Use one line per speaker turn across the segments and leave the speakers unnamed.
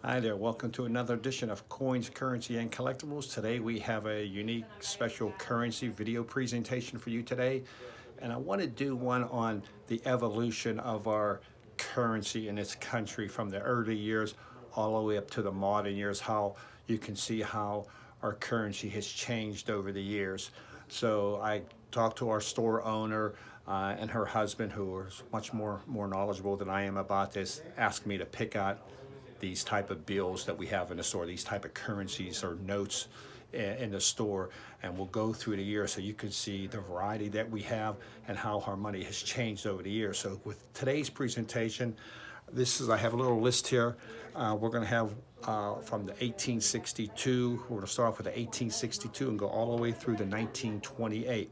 Hi there, welcome to another edition of Coins, Currency, and Collectibles. Today we have a unique special currency video presentation for you today. And I want to do one on the evolution of our currency in this country from the early years all the way up to the modern years, how you can see how our currency has changed over the years. So I talked to our store owner and her husband, who is much more knowledgeable than I am about this, asked me to pick out these type of bills that we have in the store, these type of currencies or notes in the store, and we'll go through the year so you can see the variety that we have and how our money has changed over the years. So with today's presentation, I have a little list here. We're going to have from the 1862, we're going to start off with the 1862 and go all the way through the 1928.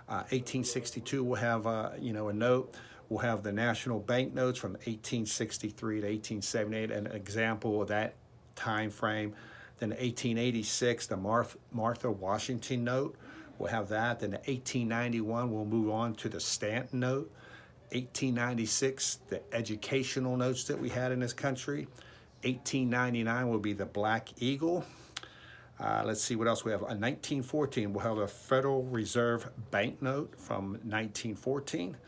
1862 we'll have a note. We'll have the national banknotes from 1863 to 1878, an example of that time frame. Then 1886, the Martha Washington note. We'll have that. Then 1891, we'll move on to the Stanton note. 1896, the educational notes that we had in this country. 1899 will be the Black Eagle. Let's see what else we have. In 1914, we'll have a Federal Reserve banknote from 1914.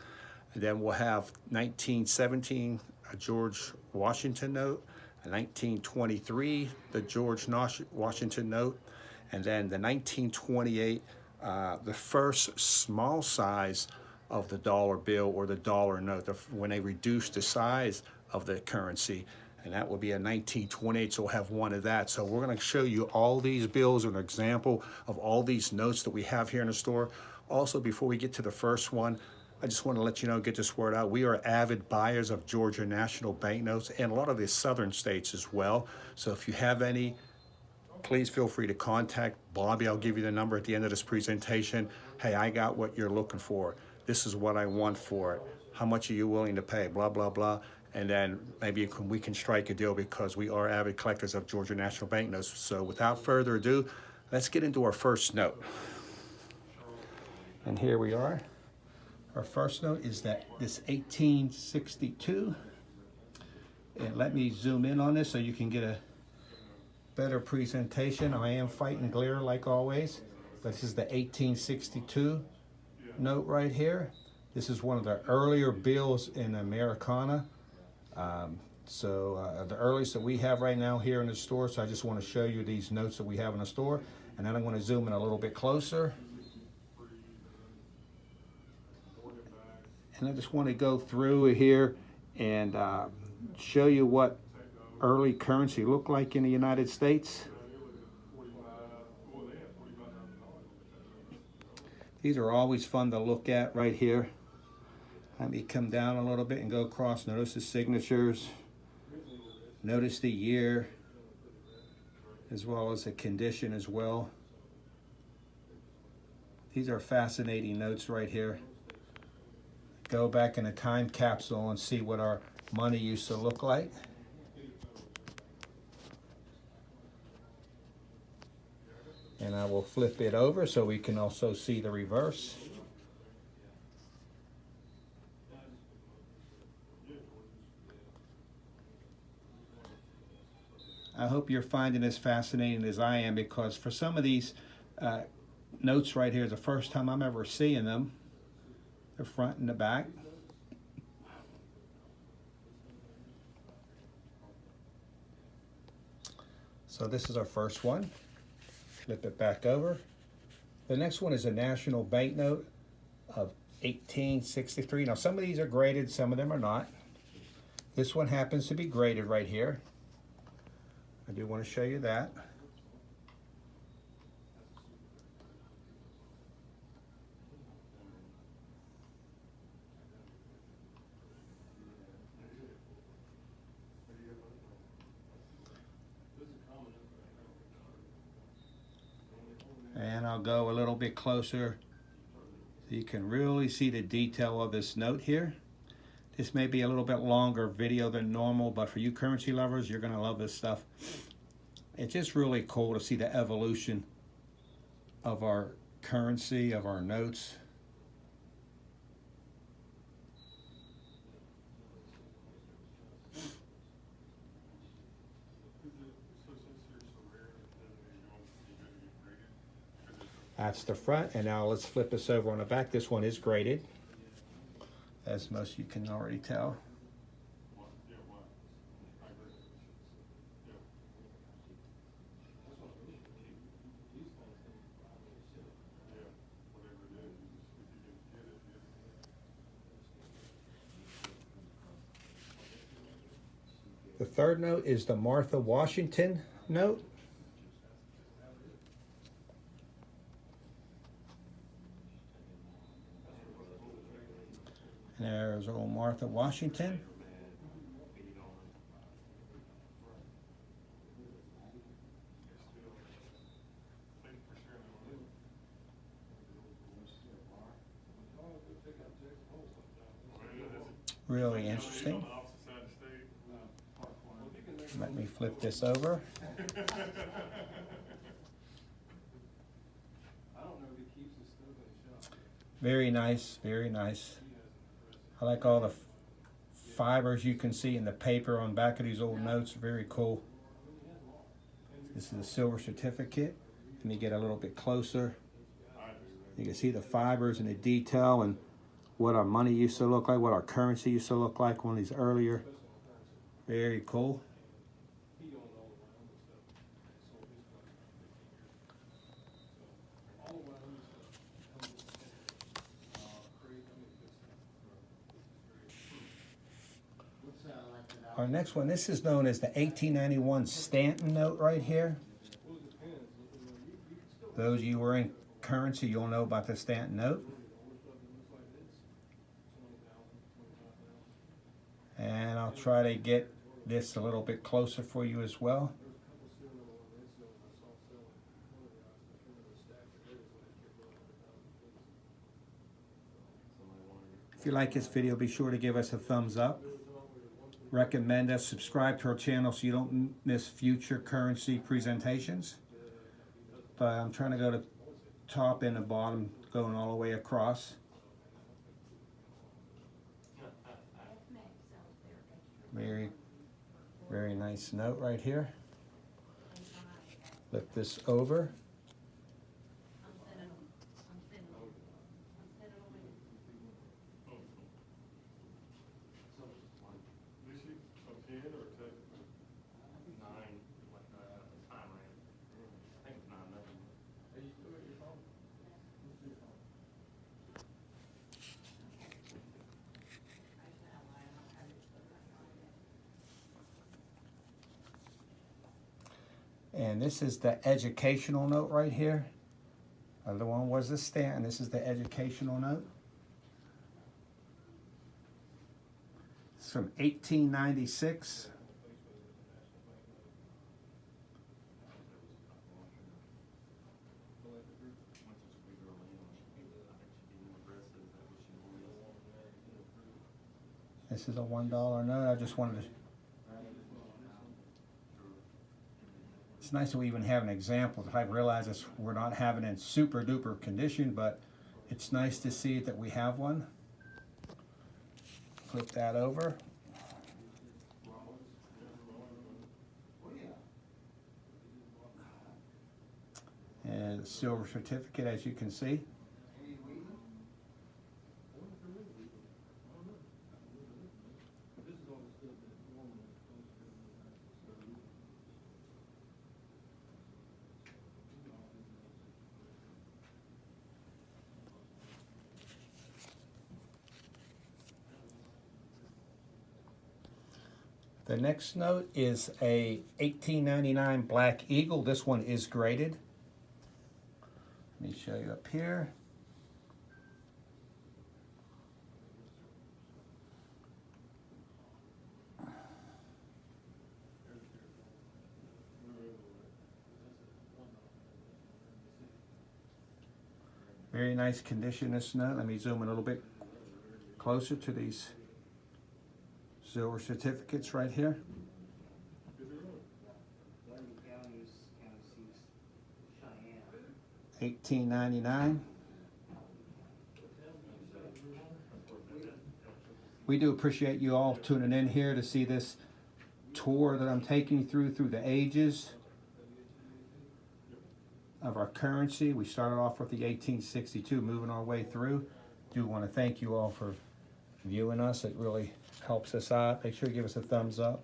And then we'll have 1917, a George Washington note. 1923, the George Washington note. And then the 1928, the first small size of the dollar bill or the dollar note, when they reduced the size of the currency. And that will be a 1928, so we'll have one of that. So we're going to show you all these bills, an example of all these notes that we have here in the store. Also, before we get to the first one, I just want to let you know, get this word out. We are avid buyers of Georgia National banknotes and a lot of the southern states as well. So if you have any, please feel free to contact Bobby. I'll give you the number at the end of this presentation. Hey, I got what you're looking for. This is what I want for it. How much are you willing to pay? Blah, blah, blah. And then maybe we can strike a deal because we are avid collectors of Georgia National banknotes. So without further ado, let's get into our first note. And here we are. Our first note is that this 1862. And let me zoom in on this so you can get a better presentation. I am fighting glare like always. This is the 1862 note right here. This is one of the earlier bills in Americana. The earliest that we have right now here in the store. So I just want to show you these notes that we have in the store. And then I'm going to zoom in a little bit closer. And I just want to go through here and show you what early currency looked like in the United States. These are always fun to look at right here. Let me come down a little bit and go across. Notice the signatures. Notice the year, as well as the condition as well. These are fascinating notes right here. Go back in a time capsule and see what our money used to look like. And I will flip it over so we can also see the reverse. I hope you're finding this fascinating as I am, because for some of these notes right here is the first time I'm ever seeing them. The front and the back. So this is our first one. Flip it back over. The next one is a national banknote of 1863. Now some of these are graded, some of them are not. This one happens to be graded right here. I do want to show you that. And I'll go a little bit closer so you can really see the detail of this note here. This may be a little bit longer video than normal, but for you currency lovers, you're going to love this stuff. It's just really cool to see the evolution of our currency, of our notes. That's the front, and now let's flip this over on the back. This one is graded, as most of you can already tell. The third note is the Martha Washington note. And there's old Martha Washington. Really interesting. Let me flip this over. Very nice, very nice. I like all the fibers you can see in the paper on the back of these old notes. Very cool. This is a silver certificate. Let me get a little bit closer. You can see the fibers and the detail and what our money used to look like, what our currency used to look like one of these earlier. Very cool. Our next one, this is known as the 1891 Stanton note right here. Those of you who are in currency, you'll know about the Stanton note. And I'll try to get this a little bit closer for you as well. If you like this video, be sure to give us a thumbs up. Recommend us, subscribe to our channel so you don't miss future currency presentations. But I'm trying to go to top and the bottom, going all the way across. Very, very nice note right here. Flip this over. And this is the educational note right here. The other one was the Stanton. This is the educational note. It's from 1896. This is a $1 note. I just wanted to. It's nice that we even have an example. I realize we're not having it in super duper condition, but it's nice to see that we have one. Flip that over. And a silver certificate, as you can see. The next note is a 1899 Black Eagle. This one is graded. Let me show you up here. Very nice condition, this note. Let me zoom in a little bit closer to these silver certificates right here. 1899. We do appreciate you all tuning in here to see this tour that I'm taking you through the ages. of our currency. We started off with the 1862, moving our way through. Do want to thank you all for viewing us. It really helps us out. Make sure you give us a thumbs up.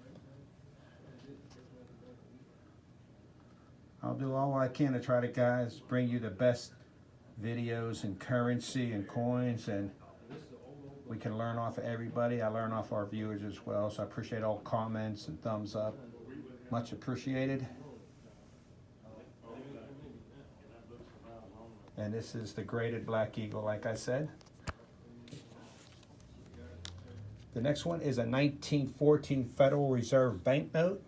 I'll do all I can to try to, guys, bring you the best videos and currency and coins, and we can learn off of everybody. I learn off our viewers as well, so I appreciate all comments and thumbs up. Much appreciated. And this is the graded Black Eagle, like I said. The next one is a 1914 Federal Reserve banknote.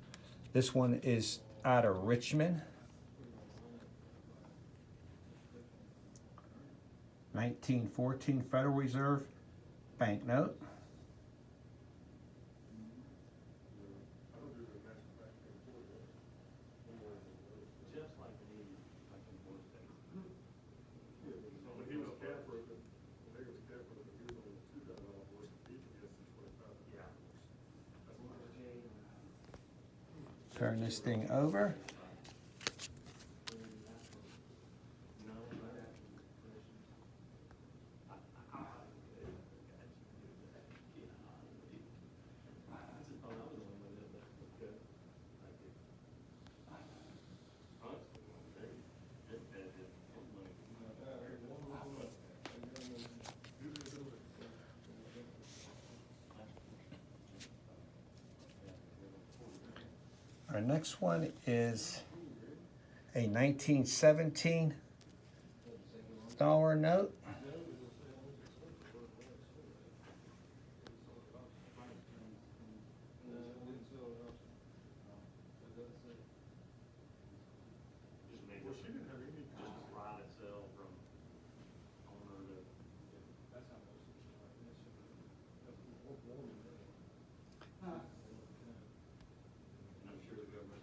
This one is out of Richmond. 1914 Federal Reserve banknote. Turn this thing over. Our next one is a 1917 dollar note.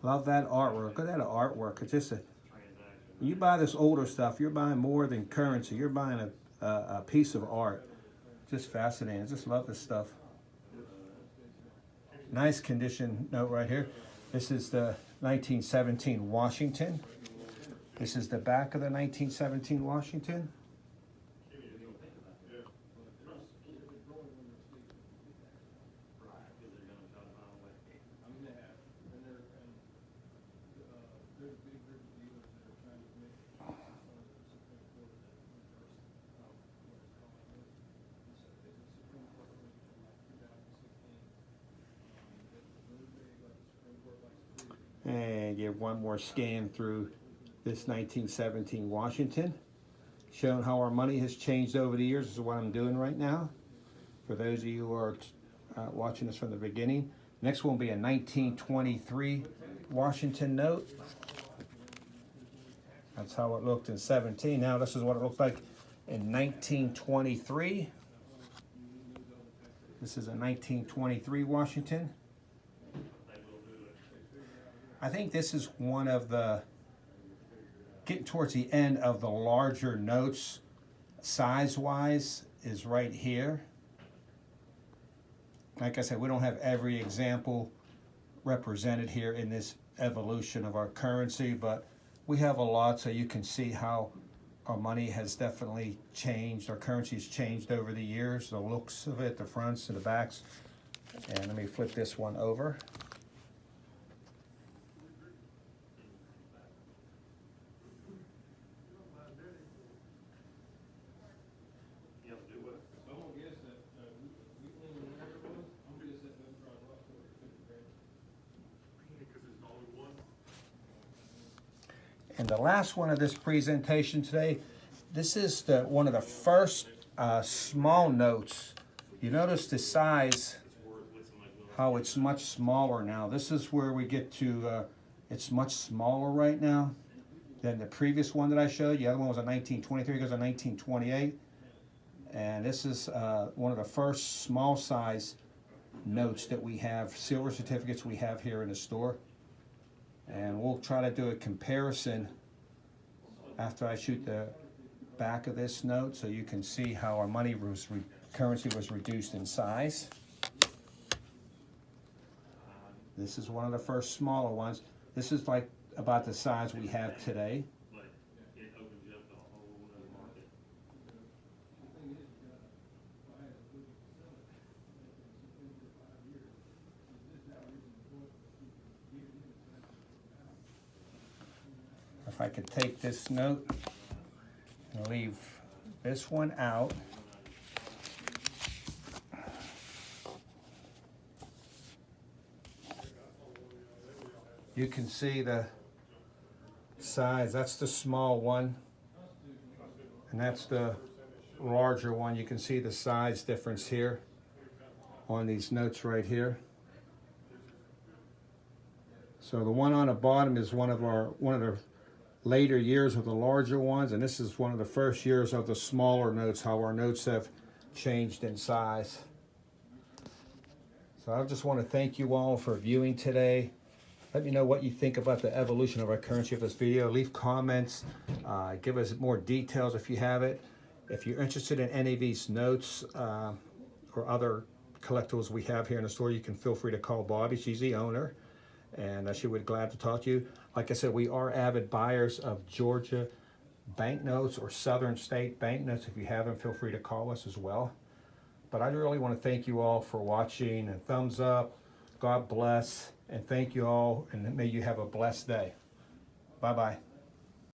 Love that artwork. Look at that artwork. It's just you buy this older stuff, you're buying more than currency. You're buying a piece of art. Just fascinating. I just love this stuff. Nice condition note right here. This is the 1917 Washington. This is the back of the 1917 Washington. And give one more scan through this 1917 Washington, showing how our money has changed over the years. This is what I'm doing right now. For those of you who are watching this from the beginning. Next one will be a 1923 Washington note. That's how it looked in 17. Now this is what it looks like in 1923. This is a 1923 Washington. I think this is one of the, getting towards the end of the larger notes, size-wise, is right here. Like I said, we don't have every example represented here in this evolution of our currency, but we have a lot, so you can see how our money has definitely changed. Our currency has changed over the years, the looks of it, the fronts and the backs. And let me flip this one over. And the last one of this presentation today, this is one of the first small notes. You notice the size, how it's much smaller now. This is where we get to, it's much smaller right now than the previous one that I showed you. The other one was a 1923, goes a 1928. And this is one of the first small size notes that we have, silver certificates we have here in the store. And we'll try to do a comparison after I shoot the back of this note so you can see how our money was currency was reduced in size. This is one of the first smaller ones. This is like about the size we have today. If I could take this note and leave this one out. You can see the size. That's the small one, and that's the larger one. You can see the size difference here on these notes right here. So the one on the bottom is one of the later years of the larger ones, and this is one of the first years of the smaller notes, how our notes have changed in size. So I just want to thank you all for viewing today. Let me know what you think about the evolution of our currency of this video. Leave comments, give us more details if you have it. If you're interested in any of these notes or other collectibles we have here in the store, you can feel free to call Bobby. She's the owner, and she would be glad to talk to you. Like I said, we are avid buyers of Georgia banknotes or Southern State banknotes. If you have them, feel free to call us as well. But I really want to thank you all for watching, and thumbs up. God bless, and thank you all, and may you have a blessed day. Bye-bye.